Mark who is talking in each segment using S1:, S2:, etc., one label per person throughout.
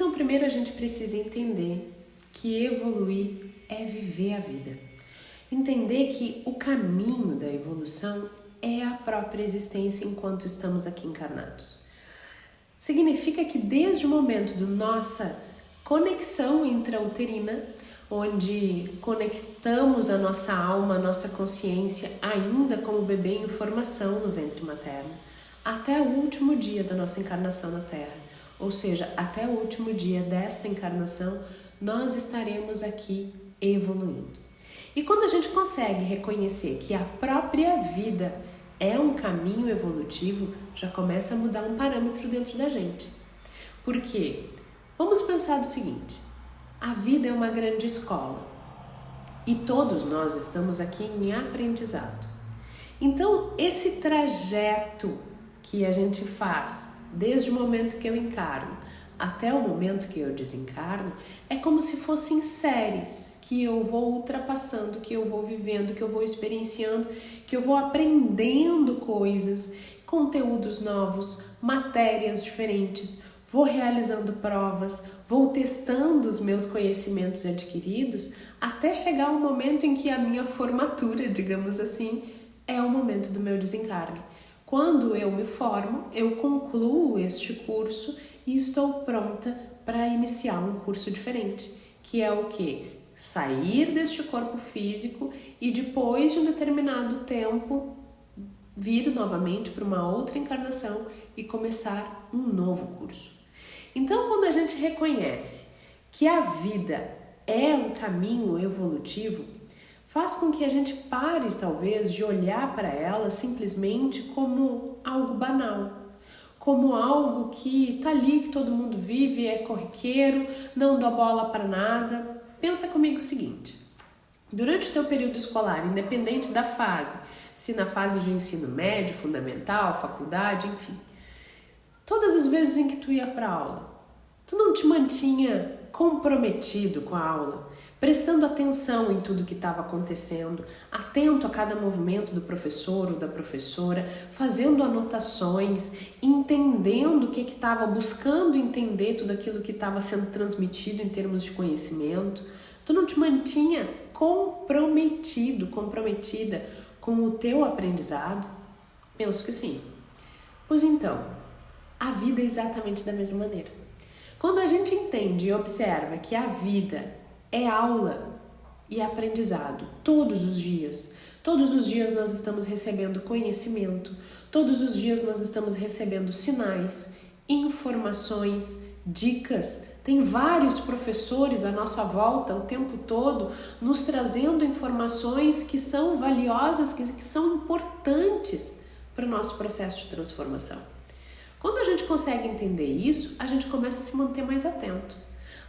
S1: Então, primeiro a gente precisa entender que evoluir é viver a vida. Entender que o caminho da evolução é a própria existência enquanto estamos aqui encarnados. Significa que desde o momento da nossa conexão intrauterina, onde conectamos a nossa alma, a nossa consciência, ainda como bebê em formação no ventre materno, até o último dia da nossa encarnação na Terra, ou seja, até o último dia desta encarnação, nós estaremos aqui evoluindo. E quando a gente consegue reconhecer que a própria vida é um caminho evolutivo, já começa a mudar um parâmetro dentro da gente. Por quê? Vamos pensar do seguinte: a vida é uma grande escola e todos nós estamos aqui em aprendizado. Então, esse trajeto que a gente faz desde o momento que eu encarno até o momento que eu desencarno é como se fossem séries que eu vou ultrapassando, que eu vou vivendo, que eu vou experienciando, que eu vou aprendendo coisas, conteúdos novos, matérias diferentes, vou realizando provas, vou testando os meus conhecimentos adquiridos até chegar um momento em que a minha formatura, digamos assim, é o momento do meu desencarne. Quando eu me formo, eu concluo este curso e estou pronta para iniciar um curso diferente, que é o quê? Sair deste corpo físico e depois de um determinado tempo vir novamente para uma outra encarnação e começar um novo curso. Então, quando a gente reconhece que a vida é um caminho evolutivo, faz com que a gente pare, talvez, de olhar para ela simplesmente como algo banal, como algo que tá ali, que todo mundo vive, é corriqueiro, não dá bola para nada. Pensa comigo o seguinte: durante o teu período escolar, independente da fase, se na fase de ensino médio, fundamental, faculdade, enfim, todas as vezes em que tu ia para aula, tu não te mantinha comprometido com a aula, prestando atenção em tudo que estava acontecendo, atento a cada movimento do professor ou da professora, fazendo anotações, entendendo o que estava, buscando entender tudo aquilo que estava sendo transmitido em termos de conhecimento. Tu não te mantinha comprometida com o teu aprendizado? Penso que sim. Pois então, a vida é exatamente da mesma maneira. Quando a gente entende e observa que a vida é aula e aprendizado todos os dias nós estamos recebendo conhecimento, todos os dias nós estamos recebendo sinais, informações, dicas. Tem vários professores à nossa volta o tempo todo nos trazendo informações que são valiosas, que são importantes para o nosso processo de transformação. Quando a gente consegue entender isso, a gente começa a se manter mais atento.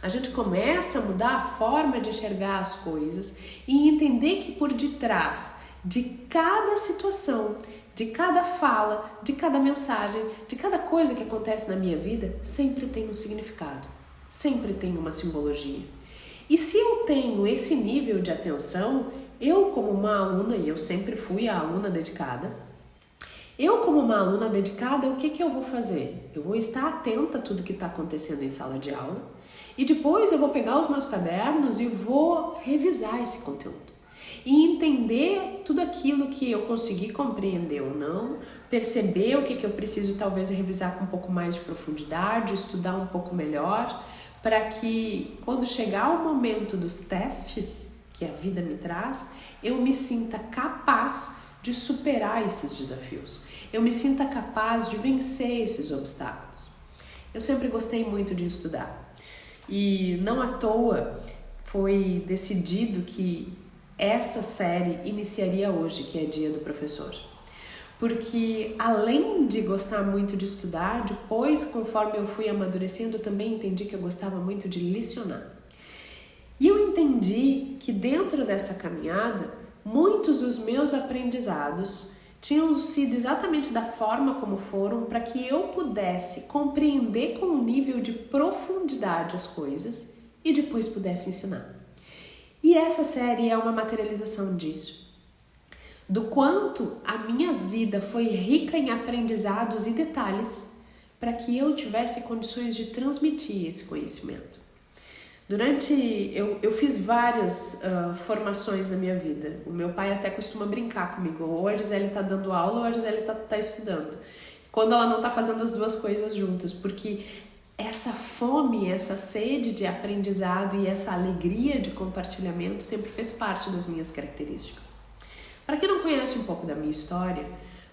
S1: A gente começa a mudar a forma de enxergar as coisas e entender que por detrás de cada situação, de cada fala, de cada mensagem, de cada coisa que acontece na minha vida, sempre tem um significado, sempre tem uma simbologia. E se eu tenho esse nível de atenção, eu como uma aluna, e eu sempre fui a aluna dedicada, o que eu vou fazer? Eu vou estar atenta a tudo que está acontecendo em sala de aula e depois eu vou pegar os meus cadernos e vou revisar esse conteúdo e entender tudo aquilo que eu consegui compreender ou não, perceber o que eu preciso talvez revisar com um pouco mais de profundidade, estudar um pouco melhor, para que quando chegar o momento dos testes que a vida me traz, eu me sinta capaz de superar esses desafios. Eu me sinta capaz de vencer esses obstáculos. Eu sempre gostei muito de estudar e não à toa foi decidido que essa série iniciaria hoje, que é Dia do Professor. Porque além de gostar muito de estudar, depois, conforme eu fui amadurecendo, eu também entendi que eu gostava muito de licionar. E eu entendi que dentro dessa caminhada, muitos dos meus aprendizados tinham sido exatamente da forma como foram para que eu pudesse compreender com um nível de profundidade as coisas e depois pudesse ensinar. E essa série é uma materialização disso. Do quanto a minha vida foi rica em aprendizados e detalhes para que eu tivesse condições de transmitir esse conhecimento. Eu fiz várias formações na minha vida. O meu pai até costuma brincar comigo, ou a Gisele está dando aula ou a Gisele está estudando. Quando ela não está fazendo as duas coisas juntas, porque essa fome, essa sede de aprendizado e essa alegria de compartilhamento sempre fez parte das minhas características. Para quem não conhece um pouco da minha história,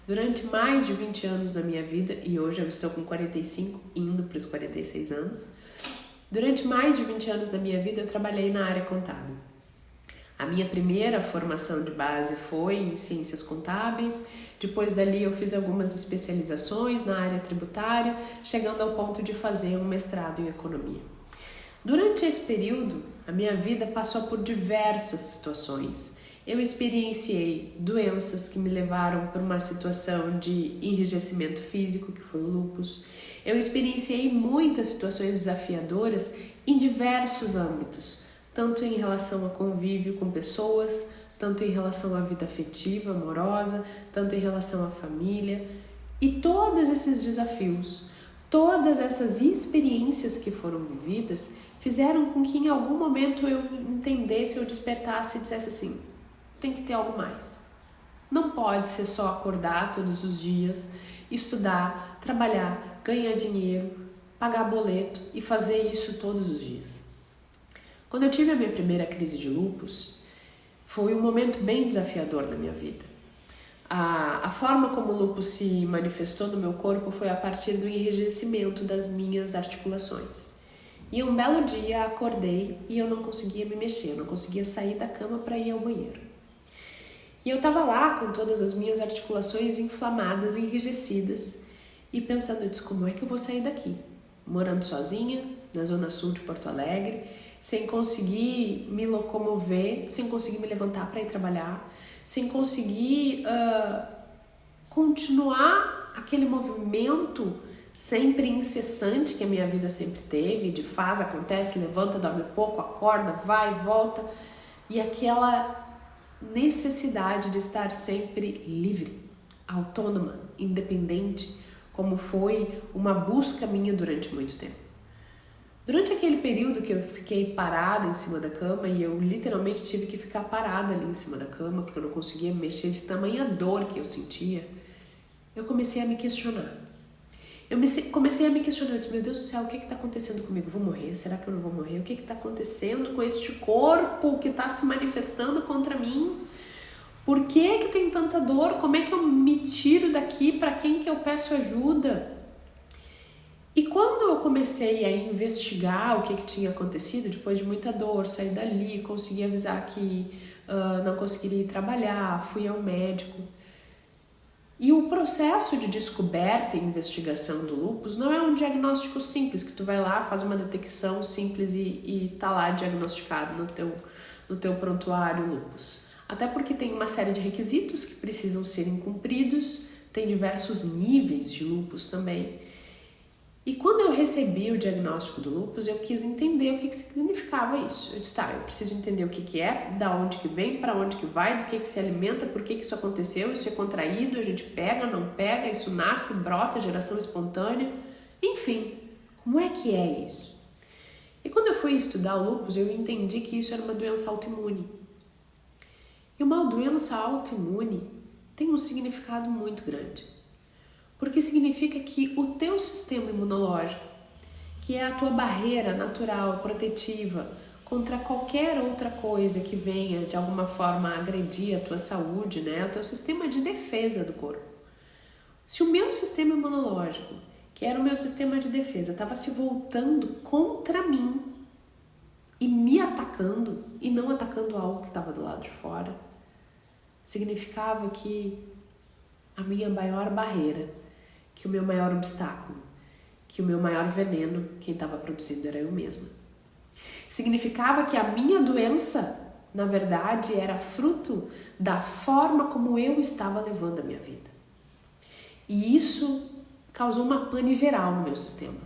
S1: durante mais de 20 anos da minha vida, e hoje eu estou com 45, indo para os 46 anos, durante mais de 20 anos da minha vida eu trabalhei na área contábil. A minha primeira formação de base foi em ciências contábeis, depois dali eu fiz algumas especializações na área tributária, chegando ao ponto de fazer um mestrado em economia. Durante esse período, a minha vida passou por diversas situações. Eu experienciei doenças que me levaram para uma situação de enrijecimento físico, que foi o lúpus. Eu experienciei muitas situações desafiadoras em diversos âmbitos, tanto em relação a convívio com pessoas, tanto em relação à vida afetiva, amorosa, tanto em relação à família. E todos esses desafios, todas essas experiências que foram vividas, fizeram com que em algum momento eu entendesse, eu despertasse e dissesse assim: tem que ter algo mais. Não pode ser só acordar todos os dias, estudar, trabalhar, ganhar dinheiro, pagar boleto e fazer isso todos os dias. Quando eu tive a minha primeira crise de lúpus, foi um momento bem desafiador na minha vida. A forma como o lúpus se manifestou no meu corpo foi a partir do enrijecimento das minhas articulações. E um belo dia acordei e eu não conseguia me mexer, eu não conseguia sair da cama para ir ao banheiro. E eu estava lá com todas as minhas articulações inflamadas, enrijecidas, e pensando, eu disse, como é que eu vou sair daqui? Morando sozinha, na zona sul de Porto Alegre, sem conseguir me locomover, sem conseguir me levantar para ir trabalhar, sem conseguir continuar aquele movimento sempre incessante que a minha vida sempre teve, de faz, acontece, levanta, dorme pouco, acorda, vai, volta, e aquela necessidade de estar sempre livre, autônoma, independente, como foi uma busca minha durante muito tempo. Durante aquele período que eu fiquei parada em cima da cama, e eu literalmente tive que ficar parada ali em cima da cama, porque eu não conseguia mexer de tamanha dor que eu sentia, eu comecei a me questionar. Comecei a me questionar, eu disse, meu Deus do céu, o que está acontecendo comigo? Vou morrer? Será que eu não vou morrer? O que está acontecendo com este corpo que está se manifestando contra mim? Por que tem tanta dor? Como é que eu me tiro daqui? Para quem que eu peço ajuda? E quando eu comecei a investigar o que tinha acontecido, depois de muita dor, saí dali, consegui avisar que não conseguiria ir trabalhar, fui ao médico. E o processo de descoberta e investigação do lúpus não é um diagnóstico simples, que tu vai lá, faz uma detecção simples e tá lá diagnosticado no teu prontuário lúpus. Até porque tem uma série de requisitos que precisam serem cumpridos, tem diversos níveis de lúpus também. E quando eu recebi o diagnóstico do lúpus, eu quis entender o que significava isso. Eu disse, tá, eu preciso entender o que é, da onde que vem, para onde que vai, do que se alimenta, por que isso aconteceu, isso é contraído, a gente pega, não pega, isso nasce, brota, geração espontânea, enfim, como é que é isso? E quando eu fui estudar o lúpus, eu entendi que isso era uma doença autoimune. E uma doença autoimune tem um significado muito grande. Porque significa que o teu sistema imunológico, que é a tua barreira natural, protetiva, contra qualquer outra coisa que venha de alguma forma agredir a tua saúde, né? O teu sistema de defesa do corpo. Se o meu sistema imunológico, que era o meu sistema de defesa, estava se voltando contra mim e me atacando, e não atacando algo que estava do lado de fora, significava que a minha maior barreira, que o meu maior obstáculo, que o meu maior veneno, quem estava produzindo era eu mesma. Significava que a minha doença, na verdade, era fruto da forma como eu estava levando a minha vida. E isso causou uma pane geral no meu sistema.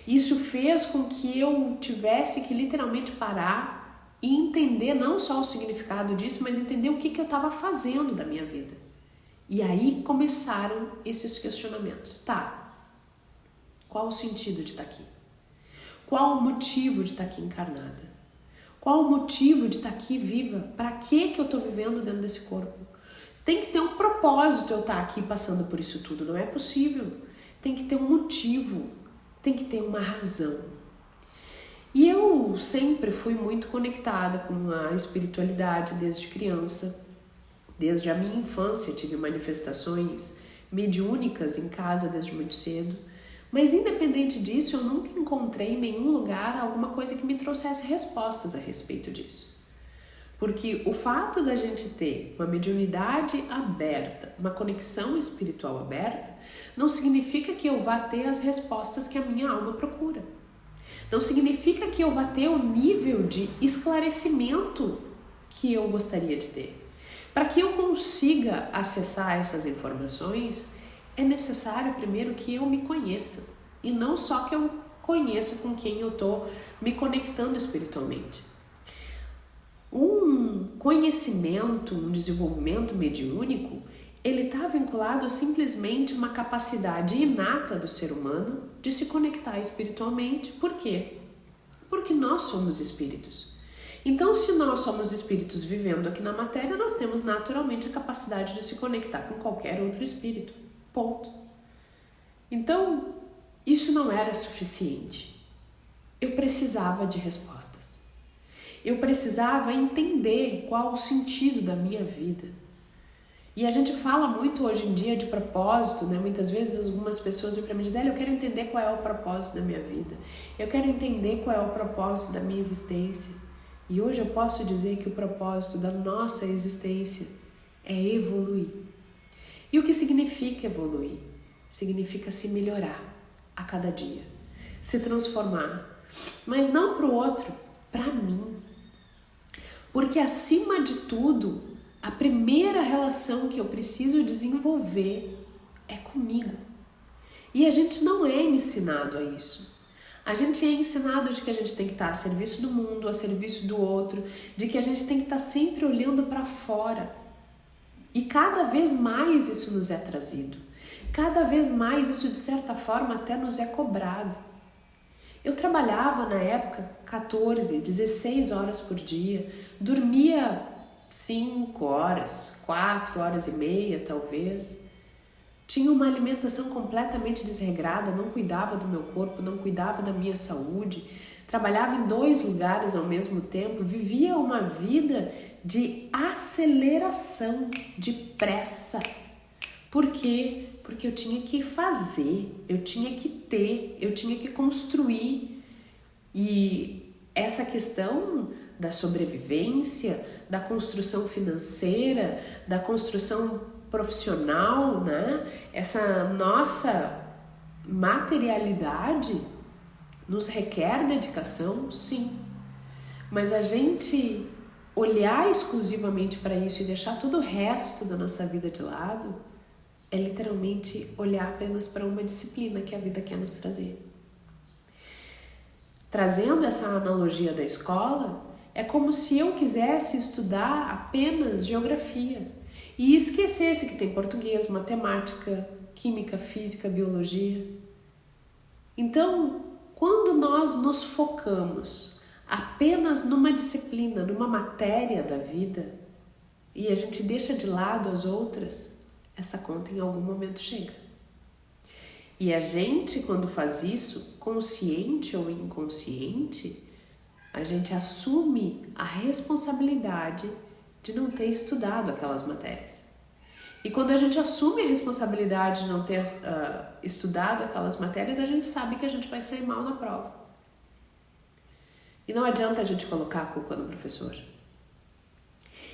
S1: Isso fez com que eu tivesse que literalmente parar e entender não só o significado disso, mas entender o que eu estava fazendo da minha vida. E aí começaram esses questionamentos. Tá, Qual o sentido de estar aqui? Qual o motivo de estar aqui encarnada? Qual o motivo de estar aqui viva? Para que eu estou vivendo dentro desse corpo? Tem que ter um propósito eu estar aqui passando por isso tudo, não é possível. Tem que ter um motivo, tem que ter uma razão. E eu sempre fui muito conectada com a espiritualidade desde criança. Desde a minha infância tive manifestações mediúnicas em casa desde muito cedo. Mas independente disso, eu nunca encontrei em nenhum lugar alguma coisa que me trouxesse respostas a respeito disso. Porque o fato da gente ter uma mediunidade aberta, uma conexão espiritual aberta, não significa que eu vá ter as respostas que a minha alma procura. Não significa que eu vá ter o nível de esclarecimento que eu gostaria de ter. Para que eu consiga acessar essas informações, é necessário primeiro que eu me conheça. E não só que eu conheça com quem eu estou me conectando espiritualmente. Um conhecimento, um desenvolvimento mediúnico, ele está vinculado a simplesmente uma capacidade inata do ser humano de se conectar espiritualmente. Por quê? Porque nós somos espíritos. Então, se nós somos espíritos vivendo aqui na matéria, nós temos naturalmente a capacidade de se conectar com qualquer outro espírito. Ponto. Então, isso não era suficiente. Eu precisava de respostas. Eu precisava entender qual o sentido da minha vida. E a gente fala muito hoje em dia de propósito, né? Muitas vezes algumas pessoas vêm para mim e dizem: eu quero entender qual é o propósito da minha vida. Eu quero entender qual é o propósito da minha existência. E hoje eu posso dizer que o propósito da nossa existência é evoluir. E o que significa evoluir? Significa se melhorar a cada dia, se transformar, mas não para o outro, para mim. Porque acima de tudo, a primeira relação que eu preciso desenvolver é comigo. E a gente não é ensinado a isso. A gente é ensinado de que a gente tem que estar a serviço do mundo, a serviço do outro, de que a gente tem que estar sempre olhando para fora. E cada vez mais isso nos é trazido. Cada vez mais isso, de certa forma, até nos é cobrado. Eu trabalhava na época 14, 16 horas por dia, dormia 5 horas, 4 horas e meia talvez. Tinha uma alimentação completamente desregrada, não cuidava do meu corpo, não cuidava da minha saúde. Trabalhava em 2 lugares ao mesmo tempo, vivia uma vida de aceleração, de pressa. Por quê? Porque eu tinha que fazer, eu tinha que ter, eu tinha que construir. E essa questão da sobrevivência, da construção financeira, da construção profissional, né? Essa nossa materialidade nos requer dedicação, sim. Mas a gente olhar exclusivamente para isso e deixar todo o resto da nossa vida de lado é literalmente olhar apenas para uma disciplina que a vida quer nos trazer. Trazendo essa analogia da escola, é como se eu quisesse estudar apenas geografia e esquecesse que tem português, matemática, química, física, biologia. Então, quando nós nos focamos apenas numa disciplina, numa matéria da vida, e a gente deixa de lado as outras, essa conta em algum momento chega. E a gente, quando faz isso, consciente ou inconsciente, a gente assume a responsabilidade de não ter estudado aquelas matérias. E quando a gente assume a responsabilidade de não ter estudado aquelas matérias, a gente sabe que a gente vai sair mal na prova. E não adianta a gente colocar a culpa no professor.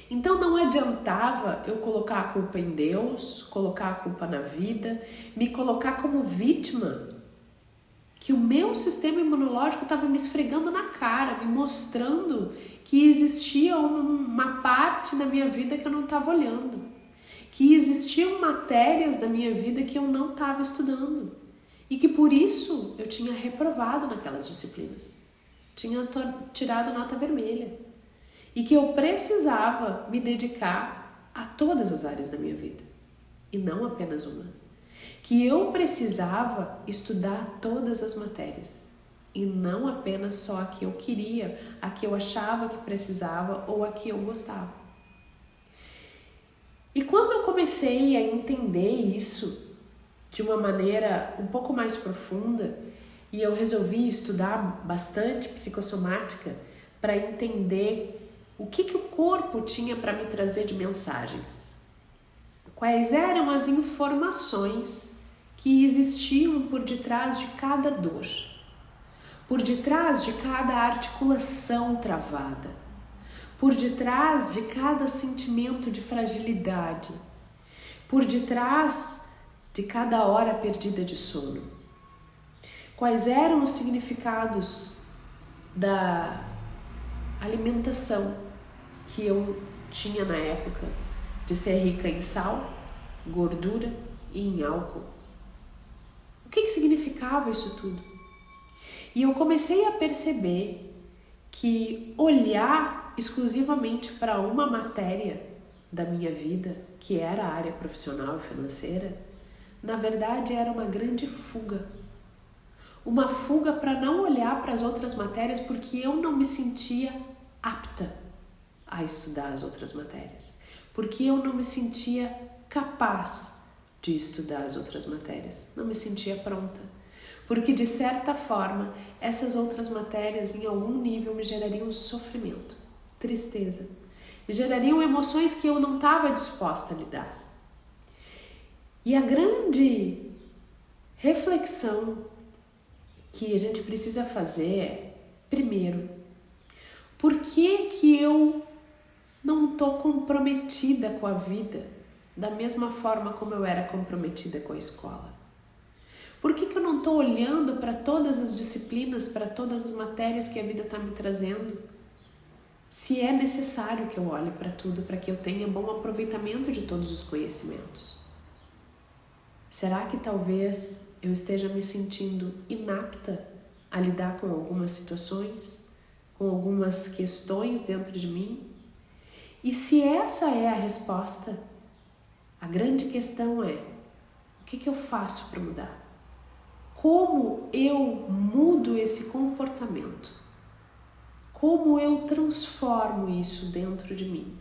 S1: Então não adiantava eu colocar a culpa em Deus, colocar a culpa na vida, me colocar como vítima, que o meu sistema imunológico estava me esfregando na cara, me mostrando que existia uma parte da minha vida que eu não estava olhando, que existiam matérias da minha vida que eu não estava estudando e que por isso eu tinha reprovado naquelas disciplinas, tinha tirado nota vermelha. E que eu precisava me dedicar a todas as áreas da minha vida. E não apenas uma. que eu precisava estudar todas as matérias e não apenas só a que eu queria, a que eu achava que precisava ou a que eu gostava. E quando eu comecei a entender isso de uma maneira um pouco mais profunda, e eu resolvi estudar bastante psicossomática para entender o que o corpo tinha para me trazer de mensagens. Quais eram as informações que existiam por detrás de cada dor, por detrás de cada articulação travada, por detrás de cada sentimento de fragilidade, por detrás de cada hora perdida de sono. Quais eram os significados da alimentação que eu tinha na época de ser rica em sal, gordura e em álcool? O que significava isso tudo? E eu comecei a perceber que olhar exclusivamente para uma matéria da minha vida, que era a área profissional e financeira, na verdade era uma grande fuga. Uma fuga para não olhar para as outras matérias porque eu não me sentia apta a estudar as outras matérias. Porque eu não me sentia capaz de estudar as outras matérias. Não me sentia pronta. Porque, de certa forma, essas outras matérias, em algum nível, me gerariam sofrimento, tristeza. Me gerariam emoções que eu não estava disposta a lidar. E a grande reflexão que a gente precisa fazer é, primeiro, por que eu não estou comprometida com a vida da mesma forma como eu era comprometida com a escola? Por que eu não estou olhando para todas as disciplinas, para todas as matérias que a vida está me trazendo? Se é necessário que eu olhe para tudo, para que eu tenha bom aproveitamento de todos os conhecimentos. Será que talvez eu esteja me sentindo inapta a lidar com algumas situações, com algumas questões dentro de mim? E se essa é a resposta, a grande questão é, o que eu faço para mudar? Como eu mudo esse comportamento? Como eu transformo isso dentro de mim?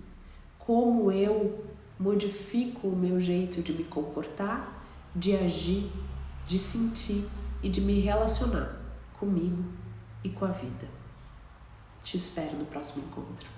S1: Como eu modifico o meu jeito de me comportar, de agir, de sentir e de me relacionar comigo e com a vida? Te espero no próximo encontro.